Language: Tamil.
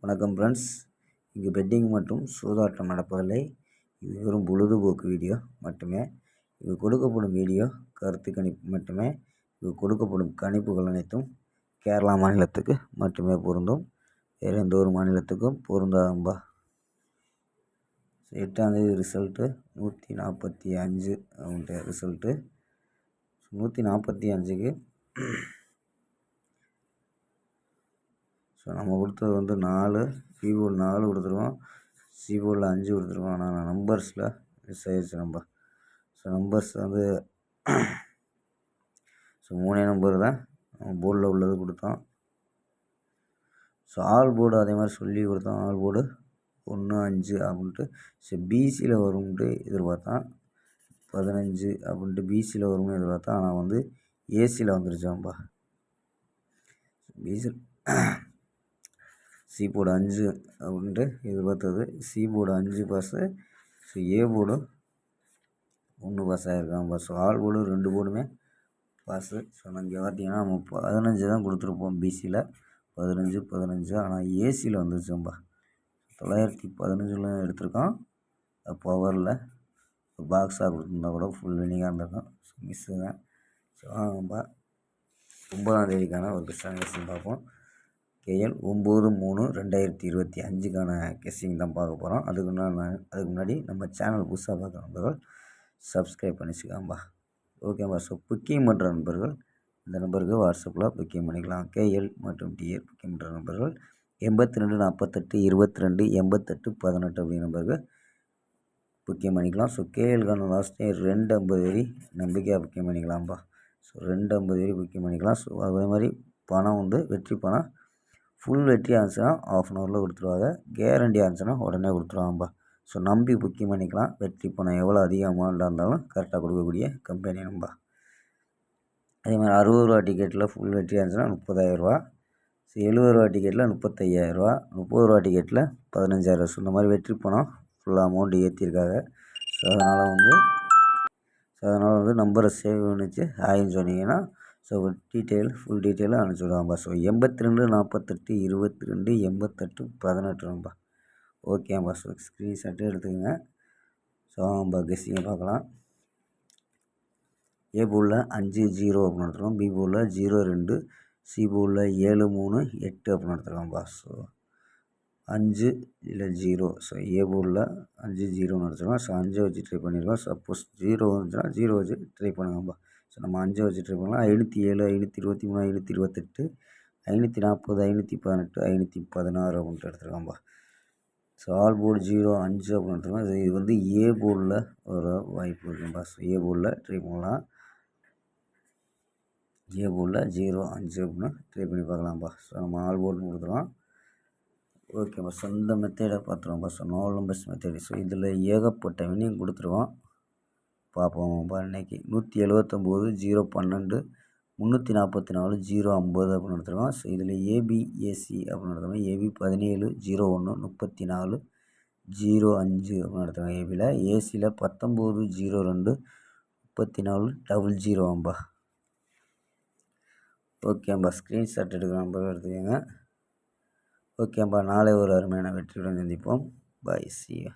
வணக்கம் ஃப்ரெண்ட்ஸ். இங்கு பெட்டிங் மற்றும் சூதாட்டம் நடப்பதில்லை. இது வெறும் பொழுதுபோக்கு வீடியோ மட்டுமே. இது கொடுக்கப்படும் வீடியோ கருத்து கணிப்பு மட்டுமே. இது கொடுக்கப்படும் கணிப்புகள் அனைத்தும் கேரளா மாநிலத்துக்கு மட்டுமே பொருந்தும். வேறு எந்த ஒரு மாநிலத்துக்கும் பொருந்தாதம்பா. 8ஆம் தேதி ரிசல்ட்டு 145 அப்படின்ட்டு ரிசல்ட்டு. 145க்கு ஸோ நம்ம கொடுத்தது வந்து 4 சிபோர்டு 4 கொடுத்துருவோம், சிபோர்டில் 5 கொடுத்துருவோம். ஆனால் நம்பர்ஸில் மிஸ் ஆயிடுச்சு நம்ம. ஸோ நம்பர்ஸ் வந்து ஸோ 3 நம்பர் தான் போர்டில் உள்ளது கொடுத்தோம். ஸோ ஆல் போர்டு அதே மாதிரி சொல்லி கொடுத்தோம். ஆல் போர்டு 1 5 அப்படின்ட்டு. ஸோ பிசியில் வரும்ன்ட்டு எதிர்பார்த்தான். 15 அப்படின்ட்டு பிசியில் வரும்னு எதிர்பார்த்தான். ஆனால் வந்து ஏசியில் வந்துருச்சாம்பா. பிசியில் சி போர்டு 5 அப்படின்ட்டு எதிர்பார்த்தது. C board 5 pass. So A board 1 pass ஆகிருக்காம்பா. ஸோ ஆல் போர்டு 2 போர்டுமே பாஸு. ஸோ இங்கே பார்த்தீங்கன்னா நம்ம 15 தான் கொடுத்துருப்போம் பிசியில். 15 ஆனால் ஏசியில் வந்துருச்சோம்பா. 915 எடுத்திருக்கோம். பவரில் பாக்ஸாக கொடுத்துருந்தா கூட ஃபுல் வினிங்காக இருந்திருக்கும். ஸோ மிஸ்ஸு தான். ஸோ ஆமாம்பா. 9ஆம் தேதிக்கான ஒரு பெஸ்ட்டான கெஸ்ஸிங் பார்ப்போம். கேஎல் 9/3/2025க்கான கெஸ்ஸிங் தான் பார்க்க போகிறோம். அதுக்கு முன்னாடி நம்ம சேனல் புதுசாக பார்க்குற நண்பர்கள் சப்ஸ்கிரைப் பண்ணிச்சுக்காம்பா. ஓகேம்பா. ஸோ புக்கிங் பண்ணுற நண்பர்கள் இந்த நம்பருக்கு வாட்ஸ்அப்பில் புக்கிங் பண்ணிக்கலாம். கேஎல் மற்றும் டிஏ புக்கிங் பண்ணுற நண்பர்கள் 82 48 22 88 18 அப்படிங்கிற நம்பருக்கு புக்கிங் பண்ணிக்கலாம். ஸோ கேஎல்கான லாஸ்ட் டைம் 250 வரி நம்பிக்கையாக புக்கிங் பண்ணிக்கலாம்ப்பா. ஸோ 250 வரி புக்கிங் பண்ணிக்கலாம். ஸோ அதே மாதிரி பணம் வந்து வெற்றி பணம் ஃபுல் வெற்றி ஆச்சுன்னா ½ அன் ஹவரில் கொடுத்துருவாங்க. கேரண்டி ஆச்சுன்னா உடனே கொடுத்துருவாங்கப்பா. ஸோ நம்பி புக்கிங் பண்ணிக்கலாம். வெற்றி பணம் எவ்வளோ அதிக அமௌண்ட்டாக இருந்தாலும் கரெக்டாக கொடுக்கக்கூடிய கம்பெனி நம்பா. அதே மாதிரி 60 ரூபா டிக்கெட்டில் ஃபுல் வெற்றி ஆச்சுன்னா 30,000 ஸோ 70 ரூபா டிக்கெட்டில் 35,000 30 ரூபா டிக்கெட்டில் 15,000. ஸோ இந்த மாதிரி வெற்றி பணம் ஃபுல் அமௌண்ட்டு ஏற்றிருக்காங்க. ஸோ அதனால் வந்து நம்பரை சேவ் பண்ணிச்சு ஆயின்னு சொன்னீங்கன்னா ஸோ ஃபுல் டீட்டெயிலும் அனுப்பிச்சி விடுவாங்கப்பா. ஸோ 82 48 22 88 18 நம்பா. ஓகேம்பா. ஸோ ஸ்க்ரீன்ஷாட்டு எடுத்துக்கோங்க. ஸோ நம்ம கெஸ்ஸிங்கை பார்க்கலாம். ஏ போர்டில் 5-0 அப்படின்னு எடுத்துருக்கோம். பி போர்டில் 0-2, சி போர்டில் 7-3-8 அப்படின்னு எடுத்துருக்கோம்ப்பா. ஸோ 5 இல்லை 0. ஸோ ஏ போர்டில் 5-0ன்னு எடுத்துருக்கோம். ஸோ 5 வச்சு ட்ரை பண்ணியிருக்கோம். சப்போஸ் 0 வந்துச்சுன்னா 0 வச்சு ட்ரை பண்ணுங்கப்பா. ஸோ நம்ம 5 வச்சு ட்ரை பண்ணலாம். 507, 523, 528, 540, 518, 516 அப்படின்ட்டு எடுத்துருக்கோம்ப்பா. ஸோ ஆல் போர்டு 0 5 அப்படின்னு எடுத்துருக்கோம். இது வந்து ஏ போர்டில் ஒரு வாய்ப்பு இருக்கும்பா. ஸோ ஏ போர்டில் ட்ரை பண்ணலாம். ஏ போர்டில் 0 5 அப்படின்னு ட்ரை பண்ணி பார்க்கலாம்ப்பா. ஸோ நம்ம ஆல் போர்டுன்னு கொடுத்துருவோம். ஓகேப்பா. ஸோ இந்த மெத்தடை பார்த்துருவோம்ப்பா. So 4 numbers method. ஸோ இதில் ஏகப்பட்ட வினிங் கொடுத்துருவோம். பார்ப்போம்ப்பா. இன்றைக்கி 179 012 344 050 அப்படின்னு எடுத்துருக்கோம். ஸோ இதில் ஏபி ஏசி அப்படின்னு எடுத்துருக்கோம். ஏபி 17 01 34 05 அப்படின்னு எடுத்துருக்கோம். ஏபியில் ஏசியில் 19 02 34 00 ஓகேம்பா. ஸ்க்ரீன்ஷாட் எடுக்கிற நம்பர் எடுத்துக்கோங்க. ஓகேம்பா. நாளை ஒரு அருமையான வெற்றியுடன் சந்திப்போம். பாய். See you.